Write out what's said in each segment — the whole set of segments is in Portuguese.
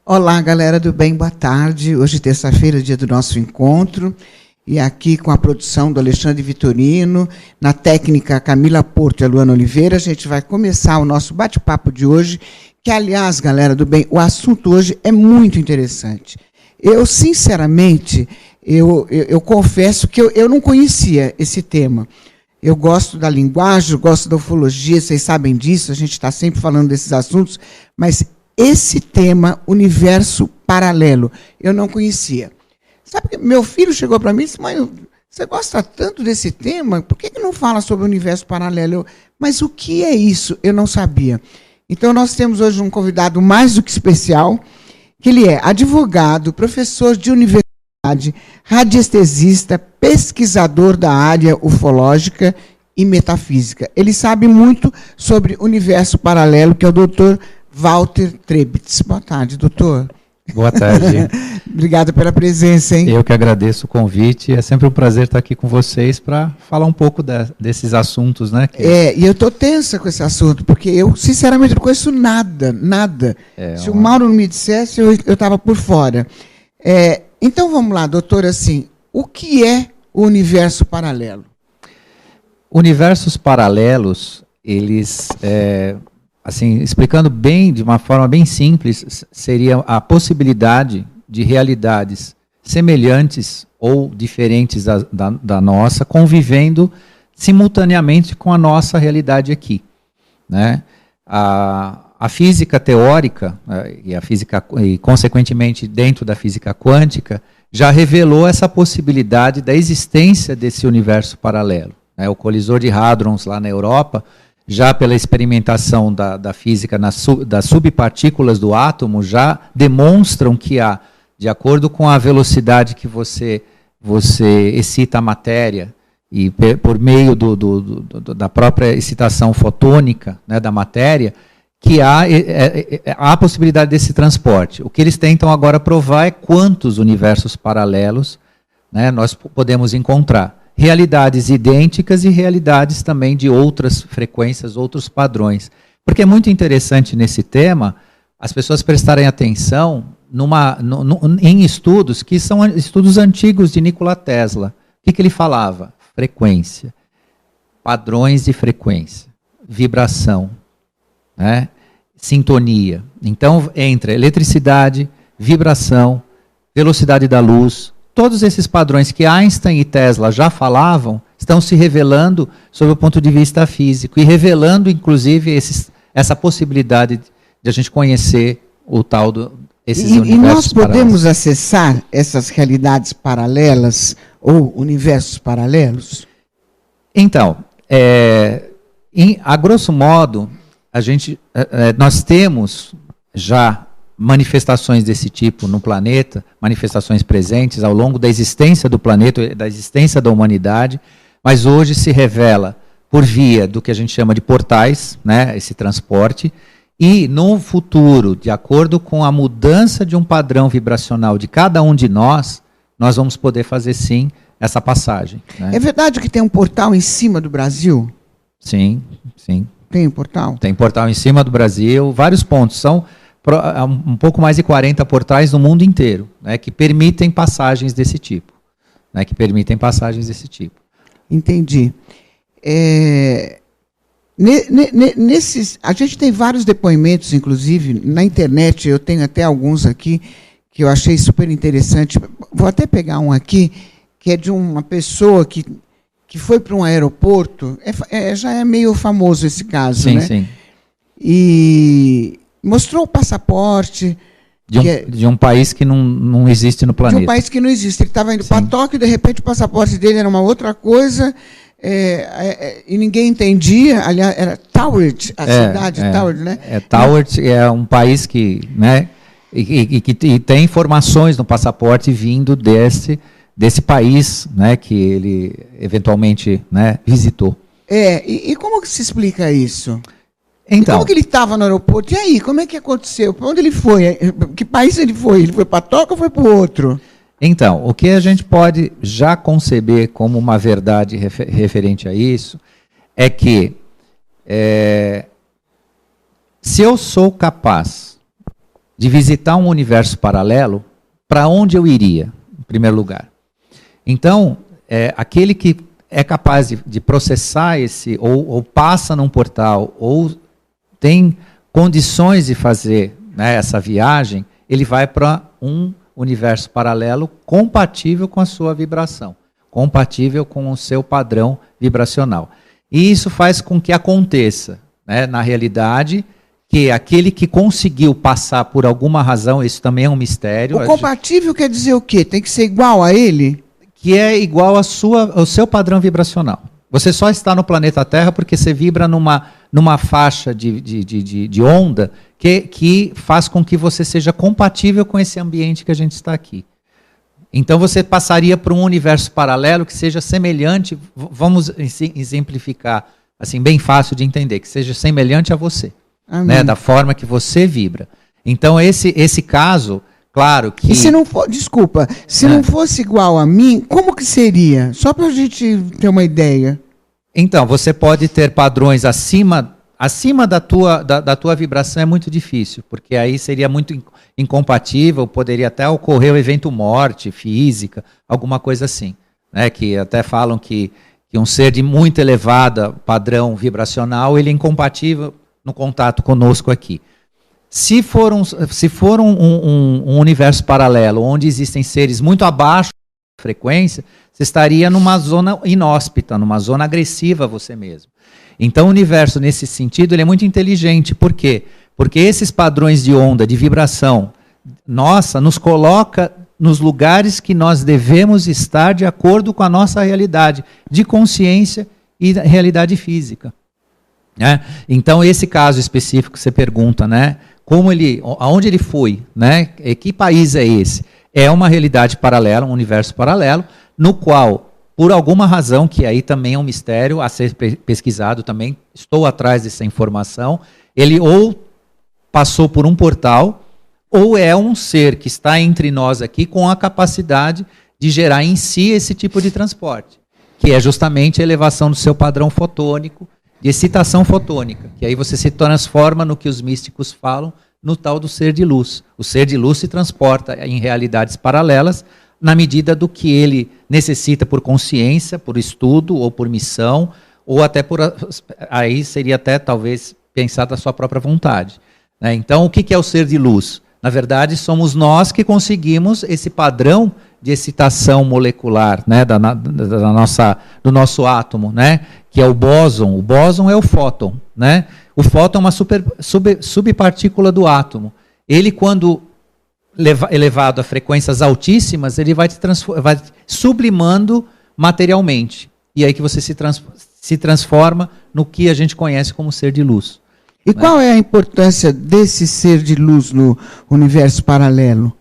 Olá, galera do bem, boa tarde. Hoje, terça-feira, dia do nosso encontro. E aqui com a produção do Alexandre Vitorino, na técnica Camila Porto e a Luana Oliveira, a gente vai começar o nosso bate-papo de hoje, que, aliás, galera do bem, o assunto hoje é muito interessante. Eu, sinceramente, eu confesso que eu não conhecia esse tema. Eu gosto da linguagem, eu gosto da ufologia, vocês sabem disso, a gente está sempre falando desses assuntos, mas esse tema, universo paralelo, eu não conhecia. Sabe que meu filho chegou para mim e disse, mãe, você gosta tanto desse tema, por que não fala sobre o universo paralelo? Mas o que é isso? Eu não sabia. Então, nós temos hoje um convidado mais do que especial, que ele é advogado, professor de universidade, radiestesista, pesquisador da área ufológica e metafísica. Ele sabe muito sobre o universo paralelo, que é o doutor Walter Trebitz. Boa tarde, doutor. Boa tarde. Obrigado pela presença, hein? Eu que agradeço o convite. É sempre um prazer estar aqui com vocês para falar um pouco desses assuntos, né? E eu estou tensa com esse assunto, porque eu, sinceramente, não conheço nada. Se o Mauro não me dissesse, eu estava por fora. Então, vamos lá, doutor, assim, o que é o universo paralelo? Universos paralelos, eles... assim, explicando bem, de uma forma bem simples, seria a possibilidade de realidades semelhantes ou diferentes da nossa, convivendo simultaneamente com a nossa realidade aqui, né? A física teórica e consequentemente dentro da física quântica já revelou essa possibilidade da existência desse universo paralelo, né? O colisor de hadrons lá na Europa, já pela experimentação da física das subpartículas do átomo, já demonstram que há, de acordo com a velocidade que você excita a matéria, e por meio da própria excitação fotônica, né, da matéria, que há a possibilidade desse transporte. O que eles tentam agora provar é quantos universos paralelos, né, nós podemos encontrar. Realidades idênticas e realidades também de outras frequências, outros padrões. Porque é muito interessante nesse tema as pessoas prestarem atenção em estudos que são estudos antigos de Nikola Tesla. O que ele falava? Frequência, padrões de frequência, vibração, né? Sintonia. Então, entra eletricidade, vibração, velocidade da luz. Todos esses padrões que Einstein e Tesla já falavam estão se revelando sob o ponto de vista físico e revelando, inclusive, essa possibilidade de a gente conhecer o tal esses universos paralelos. E nós podemos paralelos. acessar essas realidades paralelas ou universos paralelos? Então, a grosso modo, nós temos já manifestações desse tipo no planeta, manifestações presentes ao longo da existência do planeta, da existência da humanidade, mas hoje se revela por via do que a gente chama de portais, né, esse transporte, e no futuro, de acordo com a mudança de um padrão vibracional de cada um de nós vamos poder fazer sim essa passagem, né? É verdade que tem um portal em cima do Brasil? Sim, sim. Tem um portal? Tem portal em cima do Brasil, vários pontos, são um pouco mais de 40 portais no mundo inteiro, né, que permitem passagens desse tipo. Entendi. A gente tem vários depoimentos, inclusive, na internet, eu tenho até alguns aqui, que eu achei super interessante. Vou até pegar um aqui, que é de uma pessoa que foi para um aeroporto, já é meio famoso esse caso, sim, né? Sim. E mostrou o passaporte de um país que não existe no planeta. De um país que não existe. Ele estava indo para Tóquio e, de repente, o passaporte dele era uma outra coisa, e ninguém entendia. Aliás, era Toward, a cidade Toward, né? Toward é um país que, né, e tem informações no passaporte vindo desse país, né, que ele eventualmente, né, visitou. E como que se explica isso? Então, e como que ele estava no aeroporto? E aí, como é que aconteceu? Para onde ele foi? Que país ele foi? Ele foi para Tóquio ou foi para o outro? Então, o que a gente pode já conceber como uma verdade referente a isso é que se eu sou capaz de visitar um universo paralelo, para onde eu iria, em primeiro lugar? Então, aquele que é capaz de processar esse, ou passa num portal, ou tem condições de fazer, né, essa viagem, ele vai para um universo paralelo compatível com a sua vibração, compatível com o seu padrão vibracional. E isso faz com que aconteça, né, na realidade, que aquele que conseguiu passar por alguma razão, isso também é um mistério. O compatível quer dizer o quê? Tem que ser igual a ele? Que é igual ao seu padrão vibracional. Você só está no planeta Terra porque você vibra numa faixa de onda que faz com que você seja compatível com esse ambiente que a gente está aqui. Então você passaria para um universo paralelo que seja semelhante, vamos exemplificar, assim, bem fácil de entender, que seja semelhante a você, né, da forma que você vibra. Então esse caso, claro que... E se não for, desculpa, se não fosse igual a mim, como que seria? Só para a gente ter uma ideia. Então, você pode ter padrões acima da tua vibração, é muito difícil, porque aí seria muito incompatível, poderia até ocorrer o evento morte física, alguma coisa assim, né? Que até falam que um ser de muito elevado padrão vibracional, ele é incompatível no contato conosco aqui. Se for um universo paralelo, onde existem seres muito abaixo da frequência, você estaria numa zona inóspita, numa zona agressiva a você mesmo. Então o universo, nesse sentido, ele é muito inteligente. Por quê? Porque esses padrões de onda, de vibração, nossa, nos coloca nos lugares que nós devemos estar de acordo com a nossa realidade de consciência e realidade física. Né? Então esse caso específico que você pergunta, né? Aonde ele foi, né? Que país é esse? É uma realidade paralela, um universo paralelo, no qual, por alguma razão, que aí também é um mistério a ser pesquisado também, estou atrás dessa informação, ele ou passou por um portal, ou é um ser que está entre nós aqui com a capacidade de gerar em si esse tipo de transporte, que é justamente a elevação do seu padrão fotônico, de excitação fotônica, que aí você se transforma no que os místicos falam, no tal do ser de luz. O ser de luz se transporta em realidades paralelas, na medida do que ele necessita por consciência, por estudo, ou por missão, ou até por... Aí seria até, talvez, pensar da sua própria vontade. Né? Então, o que é o ser de luz? Na verdade, somos nós que conseguimos esse padrão de excitação molecular, né, do nosso átomo, né, que é o bóson. O bóson é o fóton. Né? O fóton é uma subpartícula do átomo. Ele, quando elevado a frequências altíssimas, ele vai sublimando materialmente. E aí que você se transforma no que a gente conhece como ser de luz. E qual é a importância desse ser de luz no universo paralelo?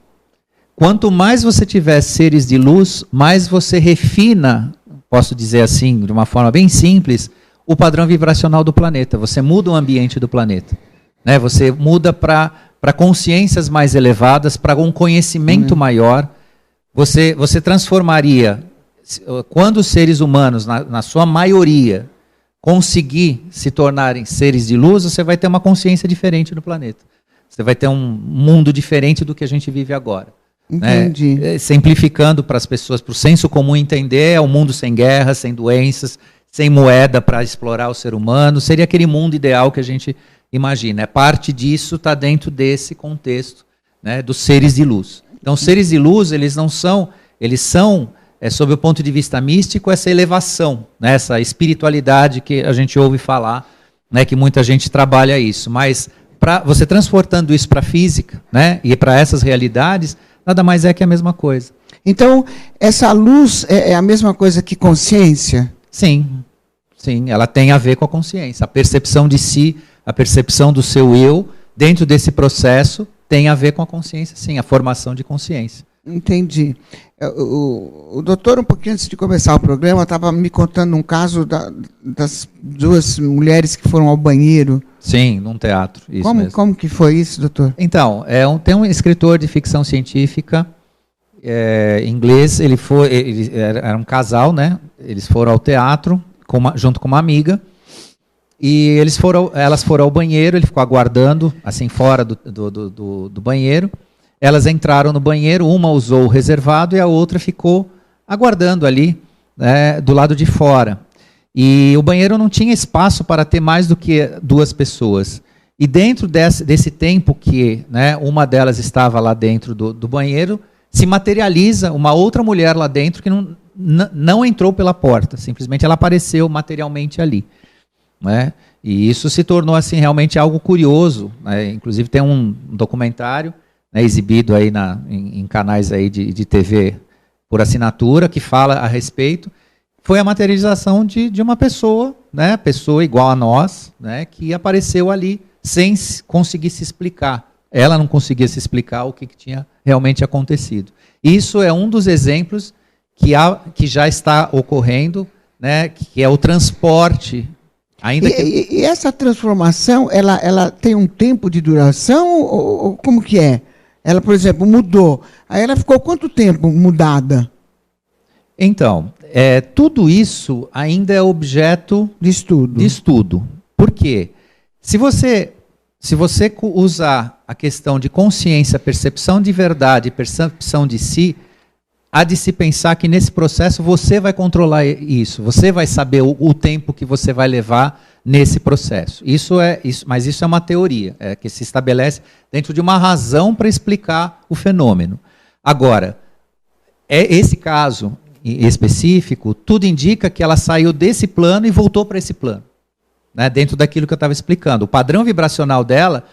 Quanto mais você tiver seres de luz, mais você refina, posso dizer assim, de uma forma bem simples, o padrão vibracional do planeta. Você muda o ambiente do planeta. Né? Você muda para consciências mais elevadas, para um conhecimento maior. Você transformaria, quando os seres humanos, na sua maioria, conseguir se tornarem seres de luz, você vai ter uma consciência diferente no planeta. Você vai ter um mundo diferente do que a gente vive agora. Entendi. Né? Simplificando para as pessoas, para o senso comum entender, é um mundo sem guerra, sem doenças, sem moeda para explorar o ser humano. Seria aquele mundo ideal que a gente imagina. Parte disso está dentro desse contexto, né, dos seres de luz. Então, os seres de luz, eles são, sob o ponto de vista místico, essa elevação, né, essa espiritualidade que a gente ouve falar, né, que muita gente trabalha isso. Mas você transportando isso para a física, né, e para essas realidades, nada mais é que a mesma coisa. Então, essa luz é a mesma coisa que consciência? Sim, ela tem a ver com a consciência. A percepção de si, a percepção do seu eu, dentro desse processo, tem a ver com a consciência, sim, a formação de consciência. Entendi. O doutor, um pouquinho antes de começar o programa, estava me contando um caso das duas mulheres que foram ao banheiro. Sim, num teatro. Isso mesmo. Como que foi isso, doutor? Então, tem um escritor de ficção científica inglês, ele era um casal, né? Eles foram ao teatro junto com uma amiga, e elas foram ao banheiro, ele ficou aguardando, assim, fora do banheiro. Elas entraram no banheiro, uma usou o reservado e a outra ficou aguardando ali, né, do lado de fora. E o banheiro não tinha espaço para ter mais do que 2 pessoas. E dentro desse tempo que, né, uma delas estava lá dentro do banheiro, se materializa uma outra mulher lá dentro que não entrou pela porta, simplesmente ela apareceu materialmente ali. Né? E isso se tornou assim, realmente algo curioso. Né? Inclusive tem um documentário, né, exibido aí em canais aí de TV por assinatura, que fala a respeito. Foi a materialização de uma pessoa, né, pessoa igual a nós, né, que apareceu ali sem conseguir se explicar. Ela não conseguia se explicar o que tinha realmente acontecido. Isso é um dos exemplos que já está ocorrendo, né, que é o transporte. E essa transformação, ela tem um tempo de duração ou como que é? Ela, por exemplo, mudou. Aí ela ficou quanto tempo mudada? Então, tudo isso ainda é objeto de estudo. Por quê? Se você usar a questão de consciência, percepção de verdade, percepção de si, há de se pensar que nesse processo você vai controlar isso, você vai saber o tempo que você vai levar nesse processo. Mas isso é uma teoria, que se estabelece dentro de uma razão para explicar o fenômeno. Agora, esse caso específico, tudo indica que ela saiu desse plano e voltou para esse plano, né, dentro daquilo que eu estava explicando. O padrão vibracional dela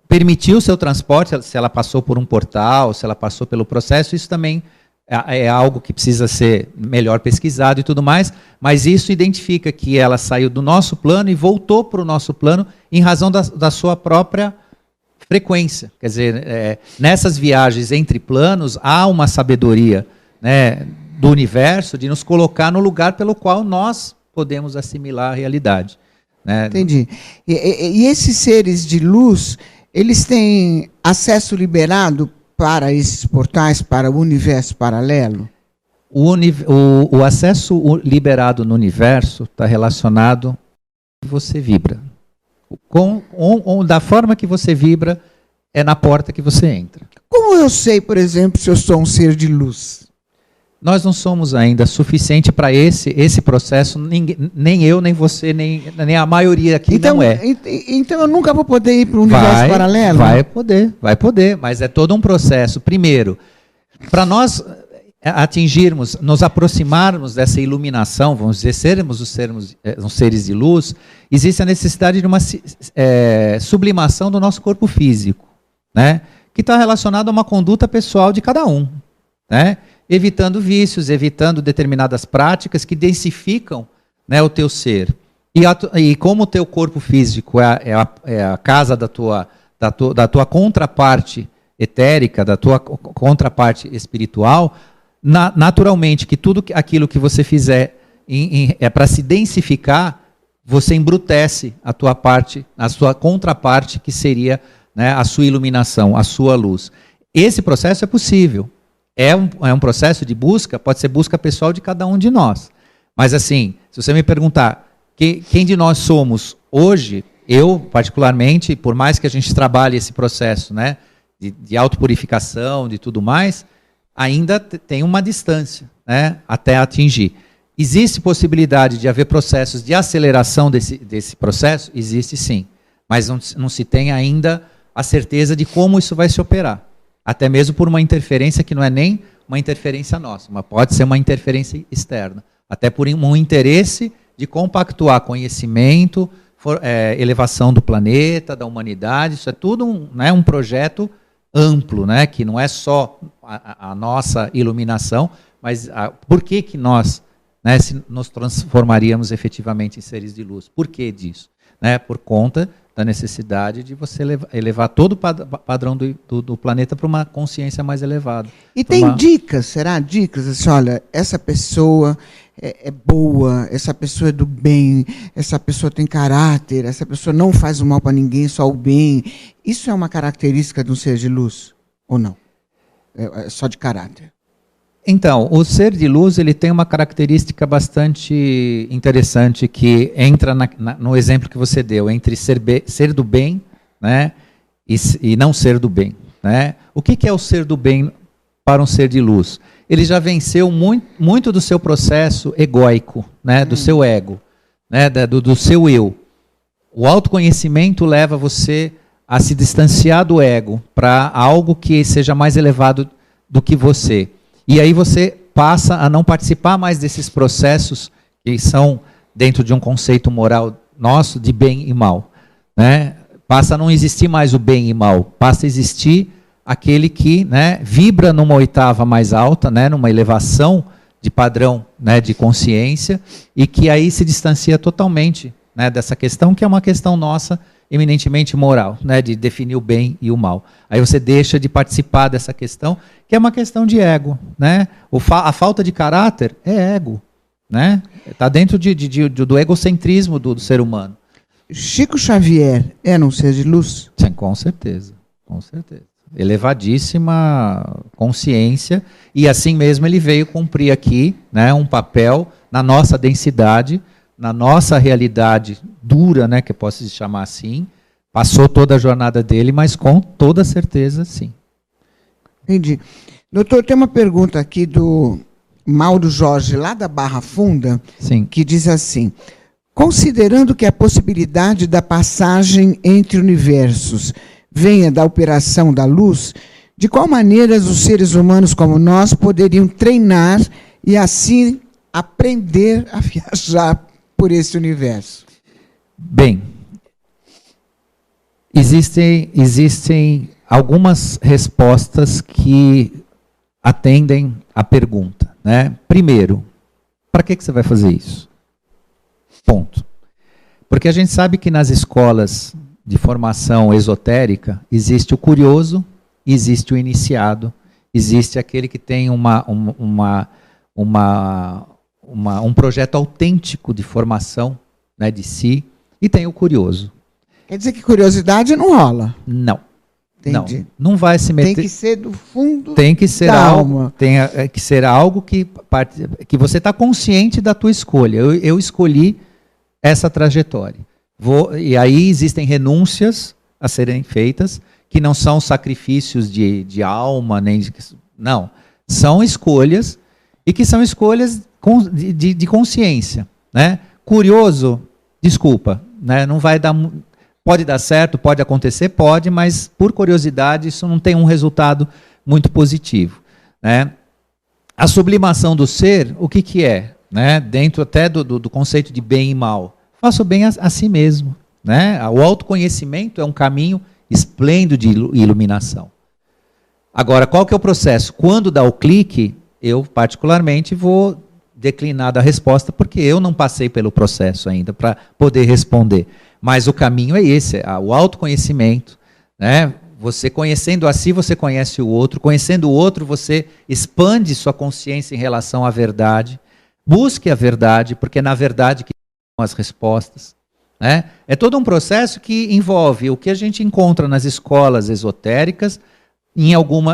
permitiu o seu transporte, se ela passou por um portal, se ela passou pelo processo, isso também é algo que precisa ser melhor pesquisado e tudo mais, mas isso identifica que ela saiu do nosso plano e voltou para o nosso plano em razão da sua própria frequência. Quer dizer, nessas viagens entre planos, há uma sabedoria, né, do universo de nos colocar no lugar pelo qual nós podemos assimilar a realidade. Né? Entendi. E esses seres de luz, eles têm acesso liberado para esses portais, para o universo paralelo? O acesso liberado no universo está relacionado com você vibra. Da forma que você vibra, é na porta que você entra. Como eu sei, por exemplo, se eu sou um ser de luz? Nós não somos ainda suficiente para esse processo, nem eu, nem você, nem a maioria aqui então, não é. Então eu nunca vou poder ir para o universo paralelo? Vai poder, mas é todo um processo. Primeiro, para nós atingirmos, nos aproximarmos dessa iluminação, vamos dizer, sermos os seres de luz, existe a necessidade de uma sublimação do nosso corpo físico, né, que está relacionado a uma conduta pessoal de cada um, né? Evitando vícios, evitando determinadas práticas que densificam, né, o teu ser. E como o teu corpo físico é a casa da tua contraparte etérica, da tua contraparte espiritual, naturalmente que tudo aquilo que você fizer é para se densificar, você embrutece a tua parte, a sua contraparte, que seria, né, a sua iluminação, a sua luz. Esse processo é possível. É um processo de busca, pode ser busca pessoal de cada um de nós. Mas assim, se você me perguntar quem de nós somos hoje, eu particularmente, por mais que a gente trabalhe esse processo, né, de autopurificação, de tudo mais, ainda tem uma distância, né, até atingir. Existe possibilidade de haver processos de aceleração desse processo? Existe sim, mas não se tem ainda a certeza de como isso vai se operar. Até mesmo por uma interferência que não é nem uma interferência nossa, mas pode ser uma interferência externa. Até por um interesse de compactuar conhecimento, elevação do planeta, da humanidade. Isso é tudo um projeto amplo, né, que não é só a nossa iluminação, mas por que nós, né, nos transformaríamos efetivamente em seres de luz? Por que disso? Né, por conta da necessidade de você elevar todo o padrão do planeta para uma consciência mais elevada. E tem dicas, será? Dicas, assim, olha, essa pessoa é boa, essa pessoa é do bem, essa pessoa tem caráter, essa pessoa não faz o mal para ninguém, só o bem. Isso é uma característica de um ser de luz? Ou não? É só de caráter? Então, o ser de luz ele tem uma característica bastante interessante que entra no exemplo que você deu, entre ser do bem, né, e não ser do bem. Né? O que é o ser do bem para um ser de luz? Ele já venceu muito do seu processo egóico, né, do seu ego, né, do seu eu. O autoconhecimento leva você a se distanciar do ego para algo que seja mais elevado do que você. E aí você passa a não participar mais desses processos que são, dentro de um conceito moral nosso, de bem e mal. Né? Passa a não existir mais o bem e mal, passa a existir aquele que, né, vibra numa oitava mais alta, né, numa elevação de padrão, né, de consciência, e que aí se distancia totalmente, né, dessa questão, que é uma questão nossa, eminentemente moral, né, de definir o bem e o mal. Aí você deixa de participar dessa questão, que é uma questão de ego. Né? A falta de caráter é ego. Né? Está dentro do egocentrismo do ser humano. Chico Xavier era um ser de luz? Sim, com certeza. Com certeza. Elevadíssima consciência, e assim mesmo ele veio cumprir aqui, né, um papel na nossa densidade, na nossa realidade dura, né, que eu posso chamar assim. Passou toda a jornada dele, mas com toda certeza, sim. Entendi. Doutor, tem uma pergunta aqui do Mauro Jorge, lá da Barra Funda, sim, que diz assim: considerando que a possibilidade da passagem entre universos venha da operação da luz, de qual maneira os seres humanos como nós poderiam treinar e assim aprender a viajar por esse universo? Bem, existem algumas respostas que atendem à pergunta. Né? Primeiro, para que você vai fazer isso? Ponto. Porque a gente sabe que nas escolas de formação esotérica existe o curioso, existe o iniciado, existe aquele que tem um projeto autêntico de formação, né, de si, e tem o curioso. Quer dizer que curiosidade não rola? Não. Entendi. Não vai se meter. Tem que ser do fundo tem que ser da algo, alma. Tem que ser algo que você está consciente da tua escolha. Eu escolhi essa trajetória. E aí existem renúncias a serem feitas, que não são sacrifícios de alma, não. São escolhas, e que são escolhas de consciência. Né? Curioso, desculpa, né? Não vai dar. Pode dar certo, pode acontecer, pode, mas por curiosidade isso não tem um resultado muito positivo. Né? A sublimação do ser, o que é? Né? Dentro até do conceito de bem e mal. Faça o bem a si mesmo. Né? O autoconhecimento é um caminho esplêndido de iluminação. Agora, qual que é o processo? Quando dá o clique, eu particularmente vou declinar da resposta, porque eu não passei pelo processo ainda para poder responder. Mas o caminho é esse, o autoconhecimento. Né? Você conhecendo a si, você conhece o outro. Conhecendo o outro, você expande sua consciência em relação à verdade. Busque a verdade, porque é na verdade que estão as respostas. Né? É todo um processo que envolve o que a gente encontra nas escolas esotéricas,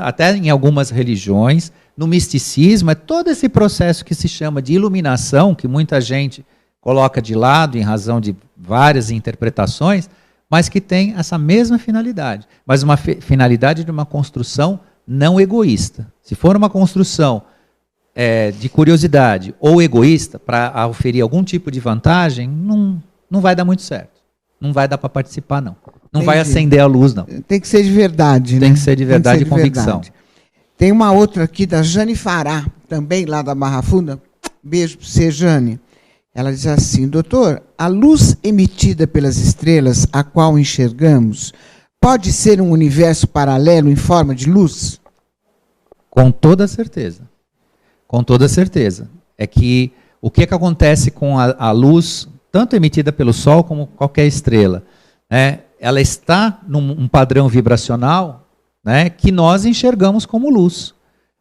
até em algumas religiões, no misticismo, é todo esse processo que se chama de iluminação, que muita gente coloca de lado em razão de várias interpretações, mas que tem essa mesma finalidade. Mas uma finalidade de uma construção não egoísta. Se for uma construção de curiosidade ou egoísta, para oferir algum tipo de vantagem, não vai dar muito certo. Não vai dar para participar, não. Não vai acender a luz, não. Tem que ser de verdade, né? Tem que ser de verdade e convicção. Tem uma outra aqui da Jane Fará, também lá da Barra Funda. Beijo para você, Jane. Ela diz assim: doutor, a luz emitida pelas estrelas, a qual enxergamos, pode ser um universo paralelo em forma de luz? Com toda certeza. Com toda certeza. É que o que acontece com a luz, tanto emitida pelo Sol como qualquer estrela, né? Ela está num padrão vibracional, né, que nós enxergamos como luz.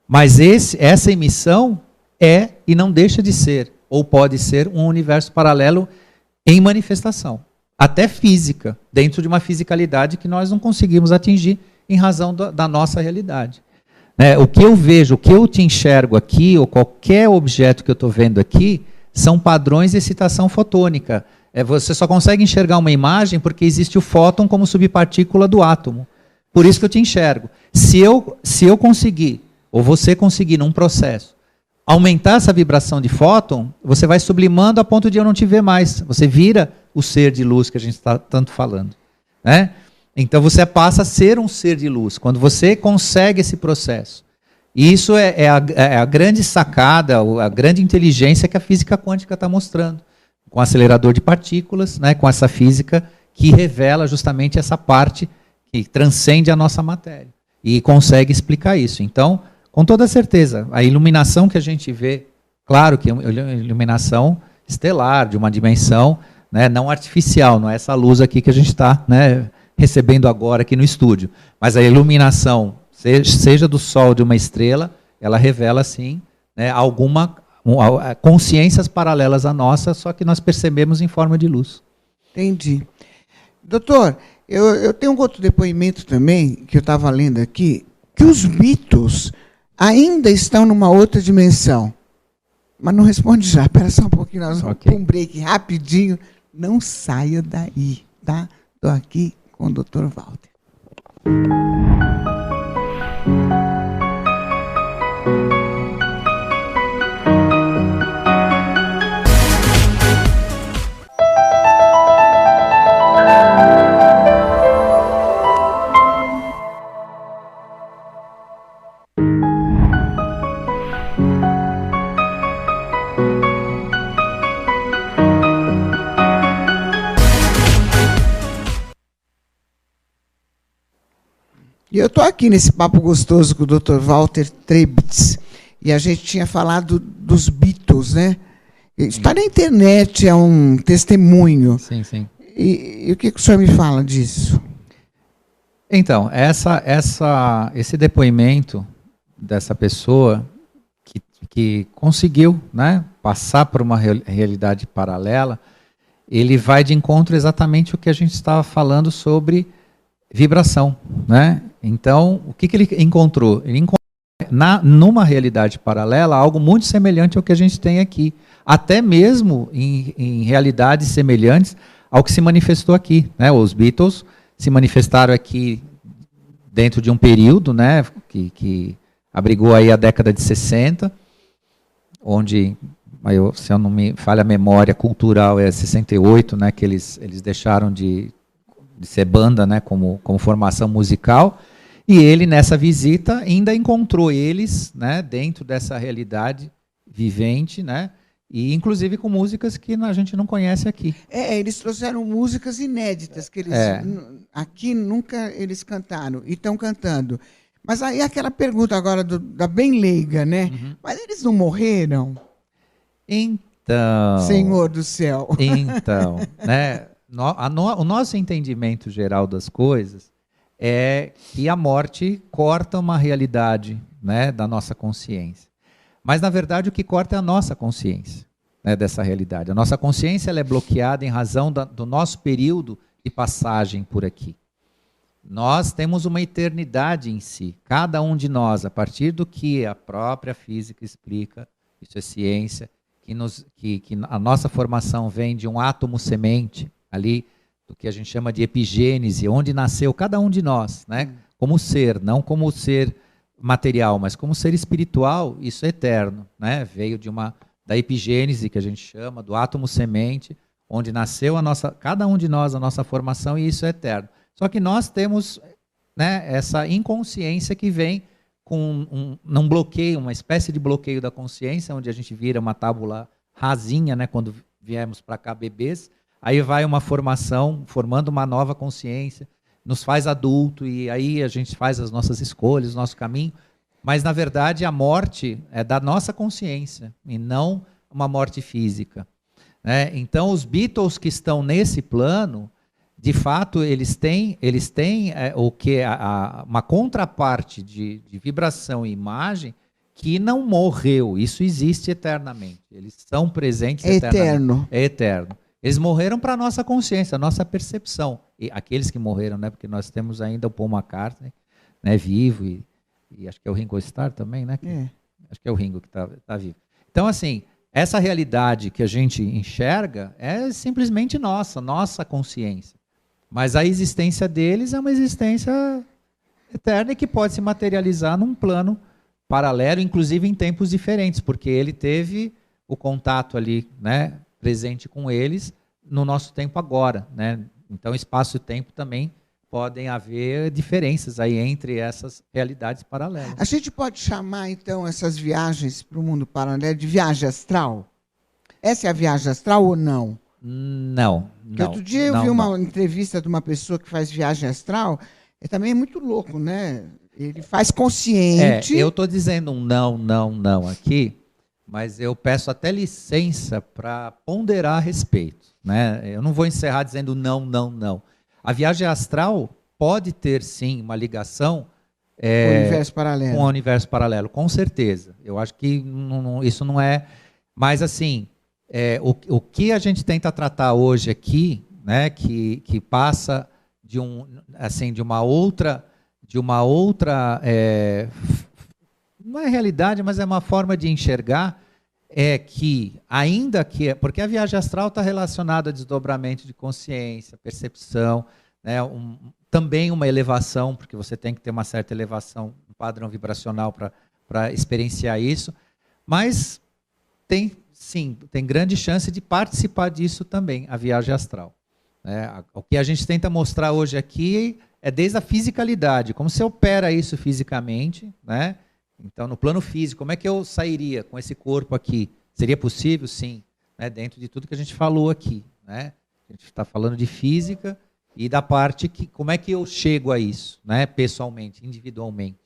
Mas essa emissão é e não deixa de ser, ou pode ser, um universo paralelo em manifestação, até física, dentro de uma fisicalidade que nós não conseguimos atingir em razão da nossa realidade. O que eu vejo, o que eu te enxergo aqui, ou qualquer objeto que eu estou vendo aqui, são padrões de excitação fotônica. Você só consegue enxergar uma imagem porque existe o fóton como subpartícula do átomo. Por isso que eu te enxergo. Se eu conseguir, ou você conseguir num processo, aumentar essa vibração de fóton, você vai sublimando a ponto de eu não te ver mais. Você vira o ser de luz que a gente está tanto falando. Né? Então você passa a ser um ser de luz, quando você consegue esse processo. E isso é a grande sacada, a grande inteligência que a física quântica está mostrando. Com o acelerador de partículas, né, com essa física que revela justamente essa parte que transcende a nossa matéria. E consegue explicar isso. Então, com toda certeza, a iluminação que a gente vê, claro que é uma iluminação estelar, de uma dimensão, né, não artificial, não é essa luz aqui que a gente está, né, recebendo agora aqui no estúdio. Mas a iluminação, seja do Sol, de uma estrela, ela revela, sim, né, consciências paralelas à nossa, só que nós percebemos em forma de luz. Entendi. Doutor, eu tenho um outro depoimento também, que eu estava lendo aqui, que os Beatles ainda estão numa outra dimensão. Mas não responde já, espera só um pouquinho, nós vamos para um break rapidinho. Não saia daí, tá? Estou aqui com o Dr. Walter. E eu estou aqui nesse papo gostoso com o Dr. Walter Trebitz, e a gente tinha falado dos Beatles, né? Está na internet, é um testemunho. Sim, sim. E o que o senhor me fala disso? Então, esse depoimento dessa pessoa que conseguiu, né, passar por uma realidade paralela, ele vai de encontro exatamente o que a gente estava falando sobre vibração, né? Então, o que ele encontrou? Ele encontrou numa realidade paralela algo muito semelhante ao que a gente tem aqui, até mesmo em realidades semelhantes ao que se manifestou aqui, né? Os Beatles se manifestaram aqui dentro de um período, né, que abrigou aí a década de 60, onde, se eu não me falha a memória cultural, é 68, né, que eles deixaram de ser banda, né, como formação musical, e ele, nessa visita, ainda encontrou eles, né, dentro dessa realidade vivente, né, e inclusive com músicas que a gente não conhece aqui. Eles trouxeram músicas inéditas, que eles aqui nunca eles cantaram, e estão cantando. Mas aí aquela pergunta agora da bem leiga, né? Uhum. Mas eles não morreram? Então... Senhor do céu. Então, né, o nosso entendimento geral das coisas é que a morte corta uma realidade, né, da nossa consciência. Mas, na verdade, o que corta é a nossa consciência, né, dessa realidade. A nossa consciência ela é bloqueada em razão do nosso período de passagem por aqui. Nós temos uma eternidade em si, cada um de nós, a partir do que a própria física explica, isso é ciência, que a nossa formação vem de um átomo semente, ali, do que a gente chama de epigênese, onde nasceu cada um de nós, né, como ser, não como ser material, mas como ser espiritual, isso é eterno, né? Veio da epigênese, que a gente chama, do átomo semente, onde nasceu cada um de nós, a nossa formação, e isso é eterno. Só que nós temos, né, essa inconsciência que vem com um bloqueio, uma espécie de bloqueio da consciência, onde a gente vira uma tábula rasinha, né, quando viemos para cá bebês, aí vai uma formação, formando uma nova consciência, nos faz adulto, e aí a gente faz as nossas escolhas, o nosso caminho, mas, na verdade, a morte é da nossa consciência, e não uma morte física. Né? Então, os Beatles que estão nesse plano, de fato, eles têm uma contraparte de vibração e imagem que não morreu, isso existe eternamente, eles estão presentes eternamente. É eterno. Eles morreram para a nossa consciência, a nossa percepção. E aqueles que morreram, né, porque nós temos ainda o Paul McCartney, né, vivo, e acho que é o Ringo Starr também, né? É. Acho que é o Ringo que está vivo. Então, assim, essa realidade que a gente enxerga é simplesmente nossa consciência. Mas a existência deles é uma existência eterna e que pode se materializar num plano paralelo, inclusive em tempos diferentes, porque ele teve o contato ali, né, presente com eles no nosso tempo agora, né? Então, espaço e tempo também podem haver diferenças aí entre essas realidades paralelas. A gente pode chamar, então, essas viagens para o mundo paralelo de viagem astral? Essa é a viagem astral ou não? Não. Porque outro dia eu vi uma entrevista de uma pessoa que faz viagem astral, também é muito louco, né? Ele faz consciente. Eu estou dizendo um não aqui, mas eu peço até licença para ponderar a respeito, né? Eu não vou encerrar dizendo não. A viagem astral pode ter, sim, uma ligação com o universo paralelo. Com o universo paralelo, com certeza. Eu acho que isso não é... Mas, assim, o que a gente tenta tratar hoje aqui, né, que passa de uma outra não é realidade, mas é uma forma de enxergar, que, ainda que... Porque a viagem astral está relacionada a desdobramento de consciência, percepção, né, também uma elevação, porque você tem que ter uma certa elevação, um padrão vibracional para experienciar isso, mas tem grande chance de participar disso também, a viagem astral. Né? O que a gente tenta mostrar hoje aqui é desde a fisicalidade, como se opera isso fisicamente, né? Então, no plano físico, como é que eu sairia com esse corpo aqui? Seria possível? Sim, né? Dentro de tudo que a gente falou aqui, né? A gente está falando de física e da parte que, como é que eu chego a isso, né? Pessoalmente, individualmente.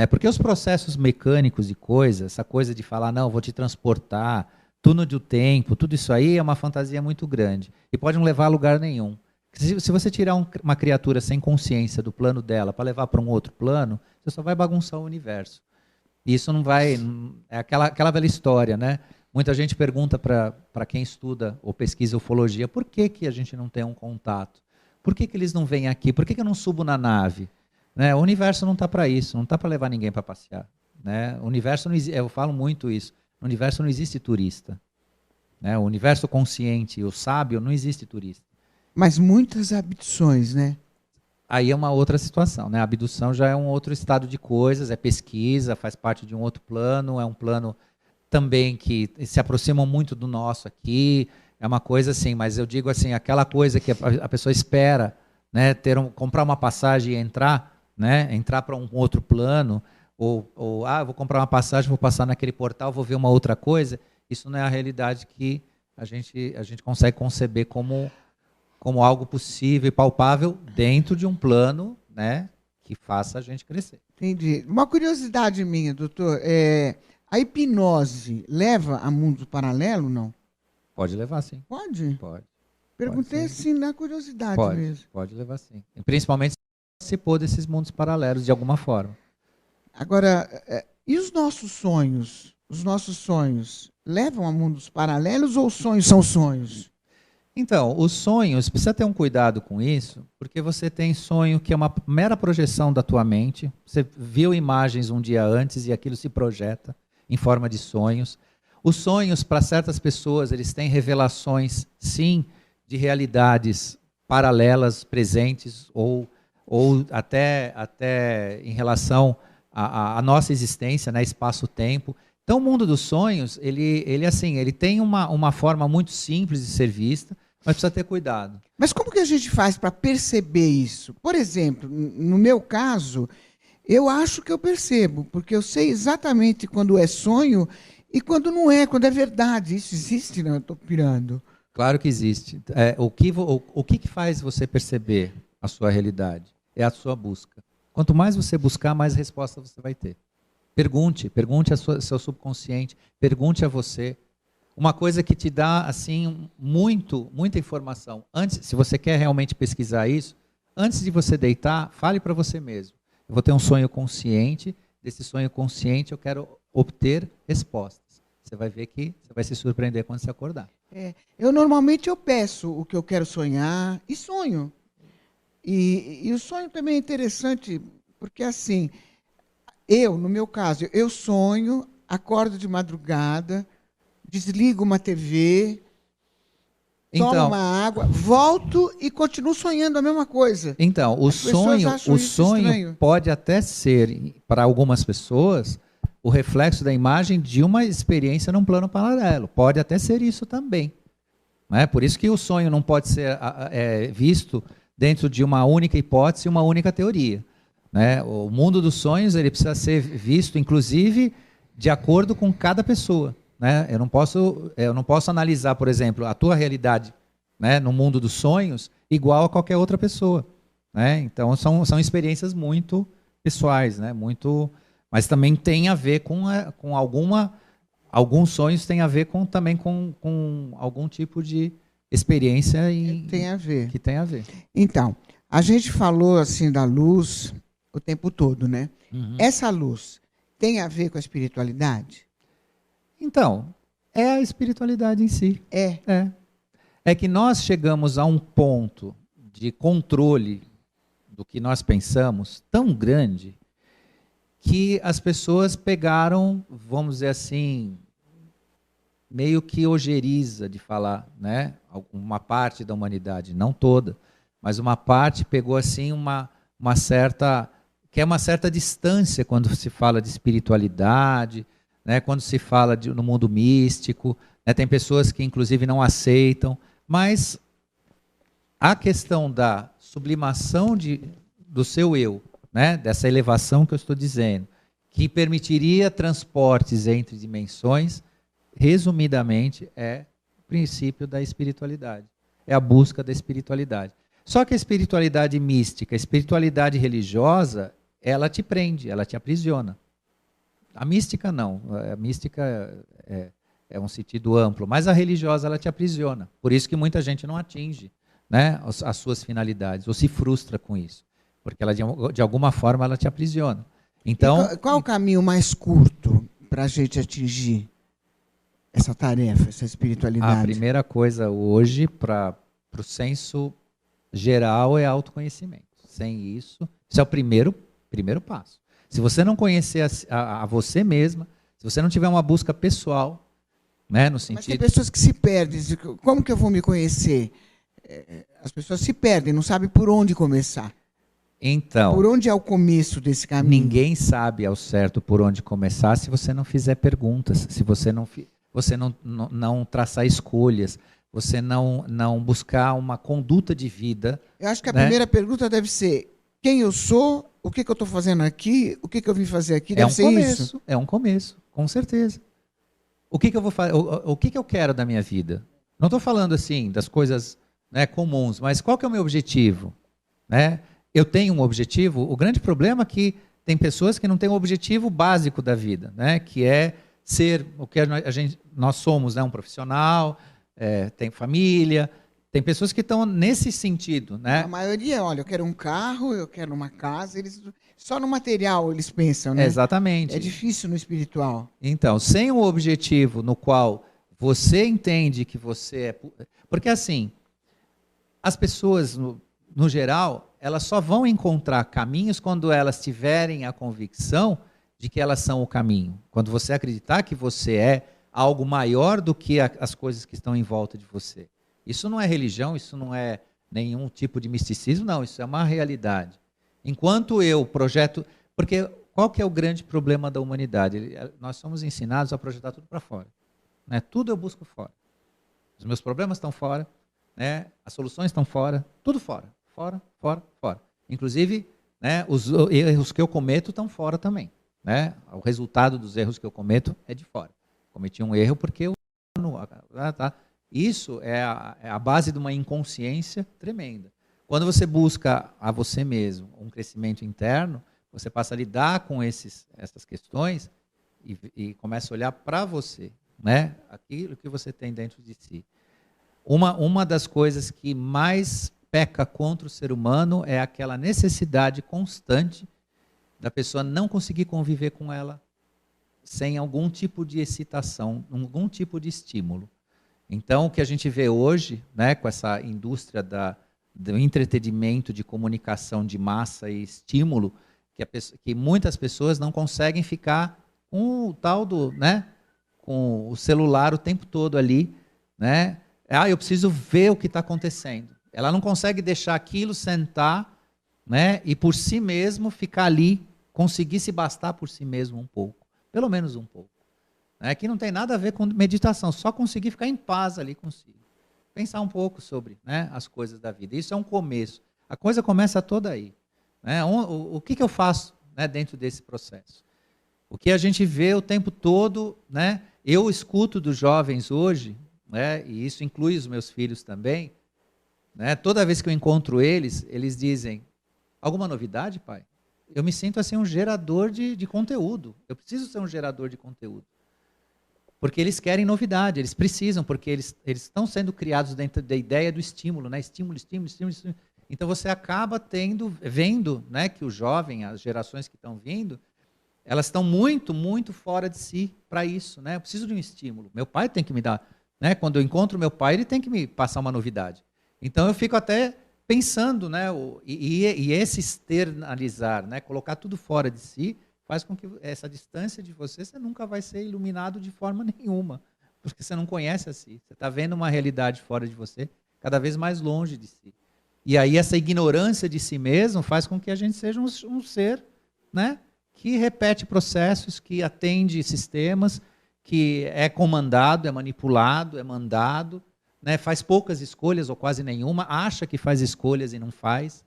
Porque os processos mecânicos e coisas, essa coisa de falar, não, vou te transportar, túnel do tempo, tudo isso aí é uma fantasia muito grande e pode não levar a lugar nenhum. Se você tirar uma criatura sem consciência do plano dela para levar para um outro plano, você só vai bagunçar o universo. E isso não vai... É aquela velha história, né? Muita gente pergunta para quem estuda ou pesquisa ufologia, por que a gente não tem um contato? Por que eles não vêm aqui? Por que eu não subo na nave? Né? O universo não está para isso, não está para levar ninguém para passear. Né? O universo não existe, eu falo muito isso, no universo não existe turista. Né? O universo consciente, o sábio, não existe turista. Mas muitas abduções, né? Aí é uma outra situação, né? A abdução já é um outro estado de coisas, é pesquisa, faz parte de um outro plano, é um plano também que se aproxima muito do nosso aqui, é uma coisa assim, mas eu digo assim, aquela coisa que a pessoa espera, né, comprar uma passagem e entrar, né, entrar para um outro plano, ou vou comprar uma passagem, vou passar naquele portal, vou ver uma outra coisa, isso não é a realidade que a gente consegue conceber como algo possível e palpável dentro de um plano, né, que faça a gente crescer. Entendi. Uma curiosidade minha, doutor, a hipnose leva a mundo paralelo, não? Pode levar, sim. Pode? Pode. Perguntei pode, assim na curiosidade mesmo. Pode levar, sim. E principalmente se participou desses mundos paralelos de alguma forma. Agora, e os nossos sonhos? Os nossos sonhos levam a mundos paralelos ou os sonhos são sonhos? Então, os sonhos, precisa ter um cuidado com isso, porque você tem sonho que é uma mera projeção da tua mente, você viu imagens um dia antes e aquilo se projeta em forma de sonhos. Os sonhos, para certas pessoas, eles têm revelações, sim, de realidades paralelas, presentes, ou até em relação à nossa existência, né, espaço-tempo. Então, o mundo dos sonhos, ele tem uma forma muito simples de ser vista, mas precisa ter cuidado. Mas como que a gente faz para perceber isso? Por exemplo, no meu caso, eu acho que eu percebo, porque eu sei exatamente quando é sonho e quando não é, quando é verdade. Isso existe, não? Eu estou pirando. Claro que existe. O que faz você perceber a sua realidade? É a sua busca. Quanto mais você buscar, mais resposta você vai ter. Pergunte ao seu subconsciente, pergunte a você. Uma coisa que te dá assim muita informação. Antes, se você quer realmente pesquisar isso, antes de você deitar, fale para você mesmo. Eu vou ter um sonho consciente, desse sonho consciente eu quero obter respostas. Você vai ver que você vai se surpreender quando você acordar. Eu normalmente peço o que eu quero sonhar e sonho. E o sonho também é interessante, porque assim, no meu caso, eu sonho, acordo de madrugada, desligo uma TV, tomo Então, uma água, volto e continuo sonhando a mesma coisa. então o As pessoas sonho, acham isso estranho. pode até ser, para algumas pessoas, o reflexo da imagem de uma experiência num plano paralelo. Pode até ser isso também. Né? Por isso que o sonho não pode ser visto dentro de uma única hipótese, uma única teoria. Né? O mundo dos sonhos ele precisa ser visto, inclusive, de acordo com cada pessoa. Né? Eu não posso analisar, por exemplo, a tua realidade, né, no mundo dos sonhos igual a qualquer outra pessoa. Né? Então, são experiências muito pessoais, né? Mas também tem a ver com alguns sonhos têm a ver também com algum tipo de experiência Tem a ver. que tem a ver. Então, a gente falou assim da luz o tempo todo, né? Uhum. Essa luz tem a ver com a espiritualidade? Então, é a espiritualidade em si. É. É que nós chegamos a um ponto de controle do que nós pensamos tão grande que as pessoas pegaram, vamos dizer assim, meio que ojeriza de falar, né? Uma parte da humanidade, não toda, mas uma parte pegou assim uma certa distância quando se fala de espiritualidade, né? Quando se fala no mundo místico, né? Tem pessoas que inclusive não aceitam, mas a questão da sublimação do seu eu, né? Dessa elevação que eu estou dizendo, que permitiria transportes entre dimensões, resumidamente, é o princípio da espiritualidade. É a busca da espiritualidade. Só que a espiritualidade mística, a espiritualidade religiosa, ela te prende, ela te aprisiona. A mística não. A mística é um sentido amplo, mas a religiosa ela te aprisiona. Por isso que muita gente não atinge, né, as suas finalidades, ou se frustra com isso. Porque ela, de alguma forma, ela te aprisiona. Então, qual o caminho mais curto para a gente atingir essa tarefa, essa espiritualidade? a primeira coisa hoje, para o senso geral, é autoconhecimento. Sem isso, isso é o primeiro passo. Se você não conhecer a você mesma, se você não tiver uma busca pessoal, né, no sentido... Mas tem pessoas que se perdem. Como que eu vou me conhecer? As pessoas se perdem, não sabem por onde começar. Então, por onde é o começo desse caminho? Ninguém sabe ao certo por onde começar se você não fizer perguntas, se você não traçar escolhas, você não buscar uma conduta de vida. Eu acho que a primeira pergunta deve ser: quem eu sou, o que eu estou fazendo aqui, o que eu vim fazer aqui? Deve ser isso. É um começo, com certeza. O que eu vou fazer? O que eu quero da minha vida? Não estou falando assim das coisas, né, comuns, mas qual que é o meu objetivo? Né? Eu tenho um objetivo. O grande problema é que tem pessoas que não têm um objetivo básico da vida, né? Que é ser o que nós somos, né? Um profissional, tem família. Tem pessoas que estão nesse sentido, né? A maioria, olha, eu quero um carro, eu quero uma casa. Só no material eles pensam, né? Exatamente. É difícil no espiritual. Então, sem um objetivo no qual você entende que você é... Porque assim, as pessoas, no geral, elas só vão encontrar caminhos quando elas tiverem a convicção de que elas são o caminho. Quando você acreditar que você é algo maior do que as coisas que estão em volta de você. Isso não é religião, isso não é nenhum tipo de misticismo, não, isso é uma realidade. Enquanto eu projeto... Porque qual que é o grande problema da humanidade? Nós somos ensinados a projetar tudo para fora. Né? Tudo eu busco fora. Os meus problemas estão fora, né? As soluções estão fora, tudo fora. Fora, fora, fora. Inclusive, né, os erros que eu cometo estão fora também. Né? O resultado dos erros que eu cometo é de fora. Cometi um erro porque eu... Isso é a base de uma inconsciência tremenda. Quando você busca a você mesmo um crescimento interno, você passa a lidar com essas questões e começa a olhar para você, né? Aquilo que você tem dentro de si. Uma das coisas que mais peca contra o ser humano é aquela necessidade constante da pessoa não conseguir conviver com ela sem algum tipo de excitação, algum tipo de estímulo. Então, o que a gente vê hoje, né, com essa indústria do entretenimento, de comunicação de massa e estímulo, que muitas pessoas não conseguem ficar com o tal do, né, com o celular o tempo todo ali, né? Eu preciso ver o que está acontecendo. Ela não consegue deixar aquilo sentar, né, e por si mesmo ficar ali, conseguir se bastar por si mesmo um pouco, pelo menos um pouco. Que não tem nada a ver com meditação, só conseguir ficar em paz ali consigo. Pensar um pouco sobre, né, as coisas da vida. Isso é um começo. A coisa começa toda aí. O que eu faço, né, dentro desse processo? O que a gente vê o tempo todo, né, eu escuto dos jovens hoje, né, e isso inclui os meus filhos também, né, toda vez que eu encontro eles, eles dizem, alguma novidade, pai? Eu me sinto assim um gerador de conteúdo. Eu preciso ser um gerador de conteúdo. Porque eles querem novidade, eles precisam, porque eles estão sendo criados dentro da ideia do estímulo, né? Estímulo, estímulo, estímulo, estímulo. Então você acaba vendo, né, que o jovem, as gerações que estão vindo, elas estão muito, muito fora de si para isso, né? Eu preciso de um estímulo. Meu pai tem que me dar, né? Quando eu encontro meu pai, ele tem que me passar uma novidade. Então eu fico até pensando, né? E esse externalizar, né? Colocar tudo fora de si, faz com que essa distância de você nunca vai ser iluminado de forma nenhuma, porque você não conhece a si. Você está vendo uma realidade fora de você, cada vez mais longe de si. E aí essa ignorância de si mesmo faz com que a gente seja um ser, né, que repete processos, que atende sistemas, que é comandado, é manipulado, é mandado, né, faz poucas escolhas ou quase nenhuma, acha que faz escolhas e não faz,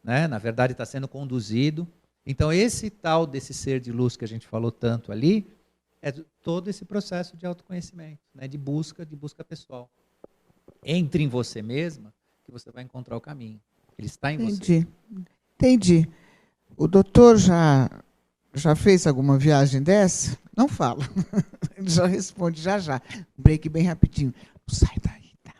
né, na verdade está sendo conduzido. Então, esse tal desse ser de luz que a gente falou tanto ali, é todo esse processo de autoconhecimento, né, de busca pessoal. Entre em você mesma, que você vai encontrar o caminho. Ele está em você. Entendi. O doutor já fez alguma viagem dessa? Não fala. Ele já responde já. Break bem rapidinho. Sai daí, tá?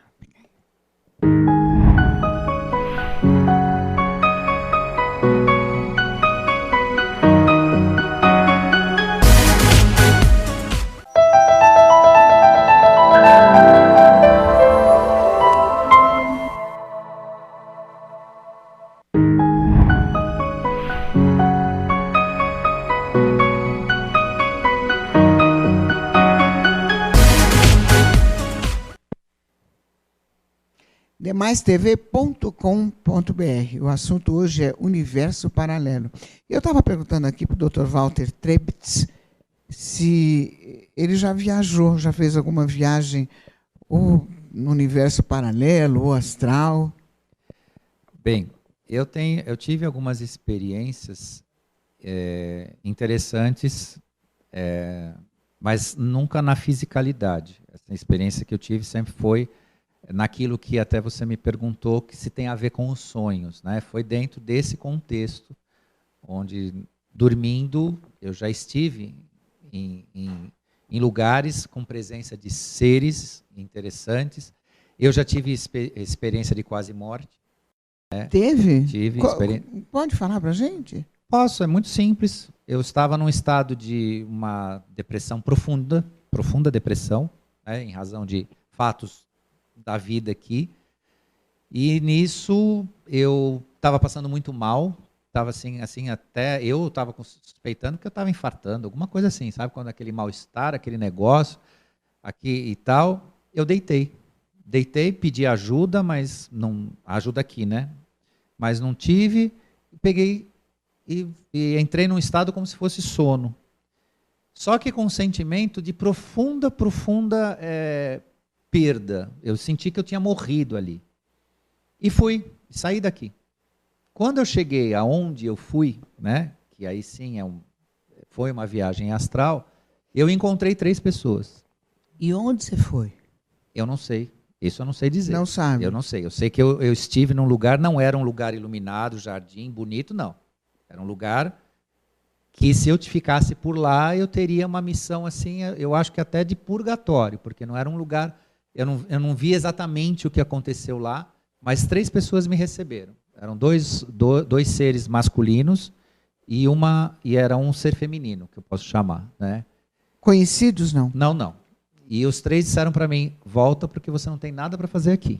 demaistv.com.br. O assunto hoje é Universo Paralelo. Eu estava perguntando aqui para o Dr. Walter Trebitz se ele já viajou, já fez alguma viagem ou no universo paralelo ou astral. Bem, eu tive algumas experiências interessantes, mas nunca na fisicalidade. Essa experiência que eu tive sempre foi naquilo que até você me perguntou, que se tem a ver com os sonhos, né? Foi dentro desse contexto, onde, dormindo, eu já estive em lugares com presença de seres interessantes. Eu já tive experiência de quase morte. Né? Teve? Tive experiência. Pode falar para a gente? Posso, é muito simples. Eu estava num estado de uma depressão profunda depressão, né? Em razão de fatos da vida aqui, e nisso eu estava passando muito mal, estava assim até eu estava suspeitando que eu estava infartando, alguma coisa assim, sabe, quando aquele mal-estar, aquele negócio aqui e tal. Eu deitei, pedi ajuda, mas não, ajuda aqui, né, mas não tive, peguei e entrei num estado como se fosse sono, só que com um sentimento de profunda perda. Eu senti que eu tinha morrido ali. E saí daqui. Quando eu cheguei aonde eu fui, né, que aí sim foi uma viagem astral, eu encontrei 3 pessoas. E onde você foi? Eu não sei. Isso eu não sei dizer. Não sabe? Eu não sei. Eu sei que eu estive num lugar, não era um lugar iluminado, jardim, bonito, não. Era um lugar que, se eu ficasse por lá, eu teria uma missão assim, eu acho que até de purgatório, porque não era um lugar... Eu não vi exatamente o que aconteceu lá, mas 3 pessoas me receberam. Eram dois seres masculinos e era um ser feminino, que eu posso chamar. Né? Conhecidos, não? Não. E os 3 disseram para mim, volta porque você não tem nada para fazer aqui.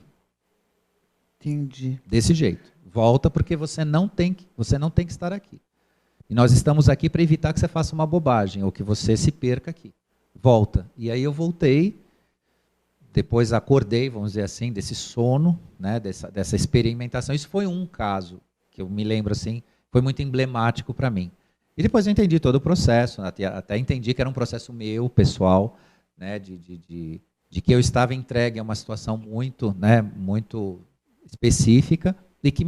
Entendi. Desse jeito. Volta porque você não tem que estar aqui. E nós estamos aqui para evitar que você faça uma bobagem ou que você se perca aqui. Volta. E aí eu voltei, depois acordei, vamos dizer assim, desse sono, né, dessa experimentação. Isso foi um caso que eu me lembro assim, foi muito emblemático para mim. E depois eu entendi todo o processo, até entendi que era um processo meu, pessoal, né, de que eu estava entregue a uma situação muito, né, muito específica e que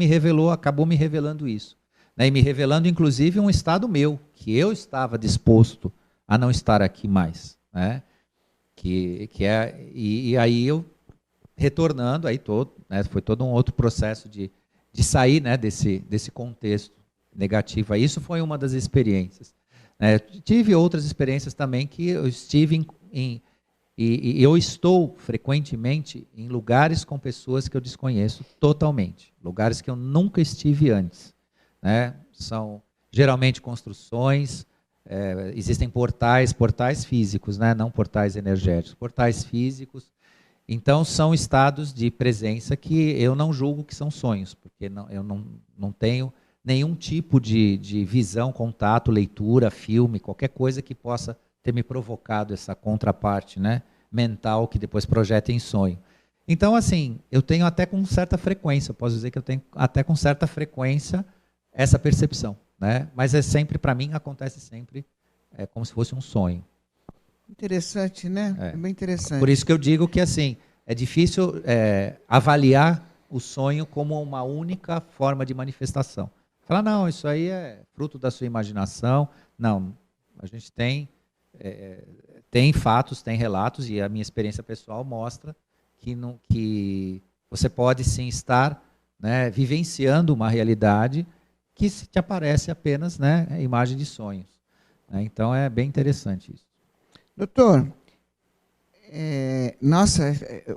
acabou me revelando isso. Né, e me revelando, inclusive, um estado meu, que eu estava disposto a não estar aqui mais. Né, e aí eu, retornando, aí né, foi todo um outro processo de sair, né, desse contexto negativo. Isso foi uma das experiências. Tive outras experiências também que eu estive e eu estou frequentemente em lugares com pessoas que eu desconheço totalmente, lugares que eu nunca estive antes. Né? São geralmente construções, existem portais físicos, né? Não portais energéticos, portais físicos. Então, são estados de presença que eu não julgo que são sonhos, porque eu não tenho nenhum tipo de visão, contato, leitura, filme, qualquer coisa que possa ter me provocado essa contraparte, né, mental que depois projeta em sonho. Então, assim, eu tenho até com certa frequência, posso dizer que eu tenho até com certa frequência essa percepção. Né? Mas sempre, para mim, acontece sempre como se fosse um sonho. Interessante, né? É bem interessante. Por isso que eu digo que assim, é difícil avaliar o sonho como uma única forma de manifestação. Falar, não, isso aí é fruto da sua imaginação. Não, a gente tem fatos, tem relatos, e a minha experiência pessoal mostra que você pode sim estar, né, vivenciando uma realidade que se te aparece apenas, né, imagem de sonhos. Então é bem interessante isso. Doutor, nossa,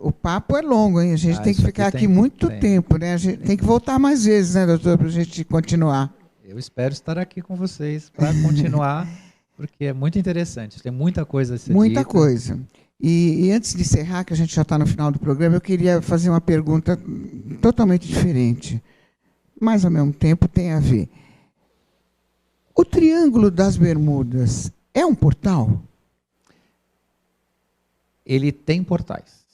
o papo é longo, hein? A gente tem que ficar aqui muito tempo, né? A gente tem que voltar mais vezes, né, doutor, para a gente continuar. Eu espero estar aqui com vocês para continuar, porque é muito interessante. Tem muita coisa a ser Muita dita. coisa. E antes de encerrar, que a gente já está no final do programa, eu queria fazer uma pergunta totalmente diferente, mas ao mesmo tempo tem a ver. O Triângulo das Bermudas é um portal? Ele tem portais.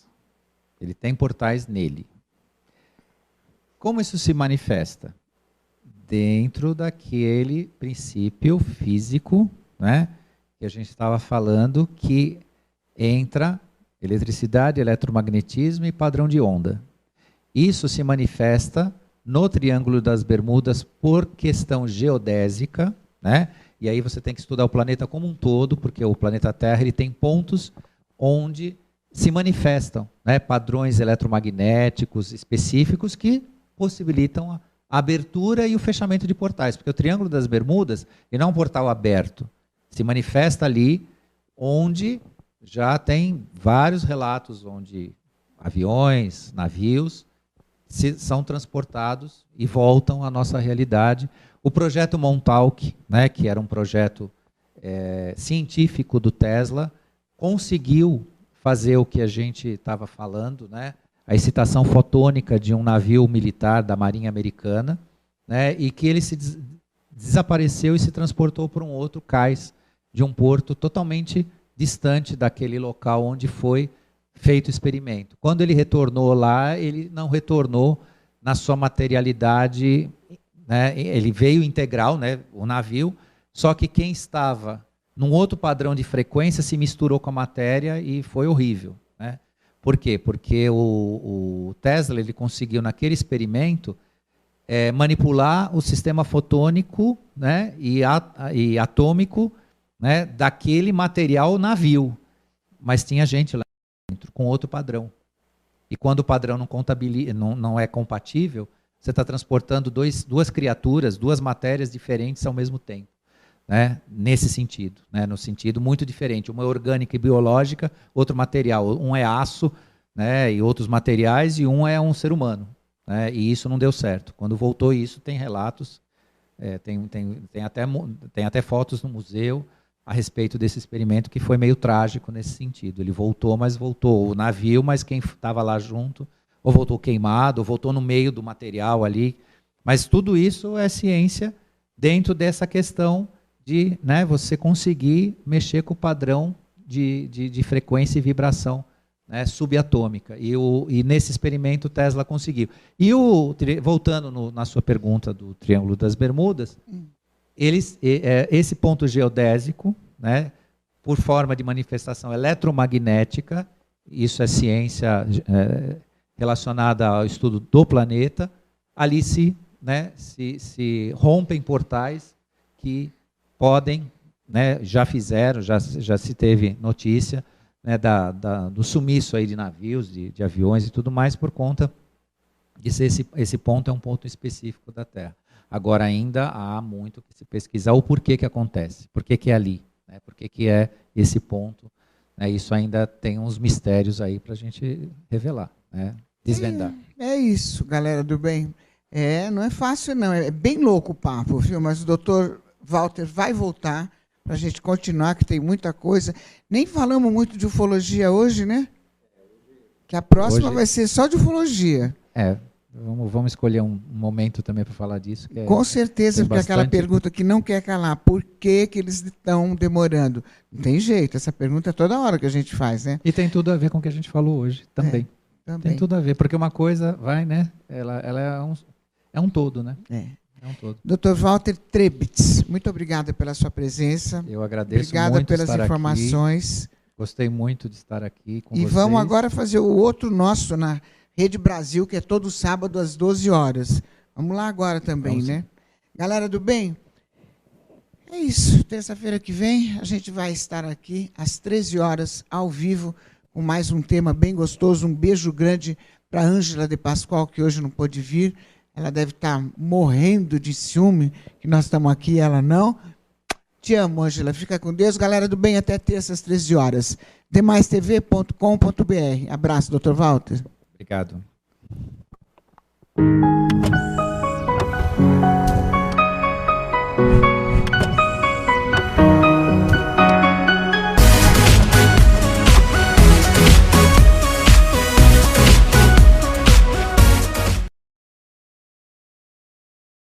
Ele tem portais nele. Como isso se manifesta? Dentro daquele princípio físico, né, que a gente estava falando, que entra eletricidade, eletromagnetismo e padrão de onda. Isso se manifesta no Triângulo das Bermudas por questão geodésica, né? E aí você tem que estudar o planeta como um todo, porque o planeta Terra ele tem pontos onde se manifestam, né, padrões eletromagnéticos específicos que possibilitam a abertura e o fechamento de portais. Porque o Triângulo das Bermudas ele não é um portal aberto. Se manifesta ali onde já tem vários relatos onde aviões, navios são transportados e voltam à nossa realidade. O projeto Montauk, né, que era um projeto científico do Tesla, conseguiu fazer o que a gente estava falando, né, a excitação fotônica de um navio militar da Marinha Americana, né, e que ele se desapareceu e se transportou para um outro cais de um porto totalmente distante daquele local onde foi feito o experimento. Quando ele retornou lá, ele não retornou na sua materialidade, né, ele veio integral, né, o navio, só que quem estava num outro padrão de frequência se misturou com a matéria e foi horrível. Né? Por quê? Porque o Tesla ele conseguiu, naquele experimento, manipular o sistema fotônico, né, e atômico, né, daquele material navio. Mas tinha gente lá dentro com outro padrão. E quando o padrão não é compatível, você está transportando duas criaturas, duas matérias diferentes ao mesmo tempo. Né, nesse sentido, né, no sentido muito diferente. Uma é orgânica e biológica, outro material. Um é aço, né, e outros materiais, e um é um ser humano. Né, e isso não deu certo. Quando voltou isso, tem relatos, tem até fotos no museu a respeito desse experimento, que foi meio trágico nesse sentido. Ele voltou, mas voltou o navio, mas quem estava lá junto, ou voltou queimado, ou voltou no meio do material ali. Mas tudo isso é ciência dentro dessa questão de, né, você conseguir mexer com o padrão de frequência e vibração, né, subatômica. E nesse experimento o Tesla conseguiu. E voltando na sua pergunta do Triângulo das Bermudas, esse ponto geodésico, né, por forma de manifestação eletromagnética, isso é ciência relacionada ao estudo do planeta, ali se rompem portais que podem, né, já fizeram, já se teve notícia, né, do sumiço aí de navios, de aviões e tudo mais, por conta de ser esse ponto é um ponto específico da Terra. Agora ainda há muito que se pesquisar o porquê que acontece, por que é ali, né, por que é esse ponto, né, isso ainda tem uns mistérios aí para a gente revelar, né, desvendar. É isso, galera do bem. Não é fácil não, é bem louco o papo, viu? Mas o doutor Walter vai voltar para a gente continuar, que tem muita coisa. Nem falamos muito de ufologia hoje, né? Que a próxima vai ser só de ufologia. Vamos escolher um momento também para falar disso. Com certeza, porque aquela pergunta que não quer calar, por que eles estão demorando? Não tem jeito, essa pergunta é toda hora que a gente faz, né? E tem tudo a ver com o que a gente falou hoje também. Também. Tem tudo a ver, porque uma coisa vai, né? Ela é um todo, né? É um todo. Dr. Walter Trebitz, muito obrigada pela sua presença. Eu agradeço Obrigada muito pelas estar informações. Aqui. Gostei muito de estar aqui com vocês. E vamos agora fazer o outro nosso na Rede Brasil, que é todo sábado às 12 horas. Vamos lá agora também, né? Galera do bem, é isso. Terça-feira que vem a gente vai estar aqui às 13 horas, ao vivo, com mais um tema bem gostoso. Um beijo grande para a Ângela de Pascoal, que hoje não pôde vir. Ela deve estar morrendo de ciúme, que nós estamos aqui e ela não. Te amo, Ângela. Fica com Deus. Galera do bem, até terça às 13 horas. demaistv.com.br. Abraço, Dr. Walter. Obrigado.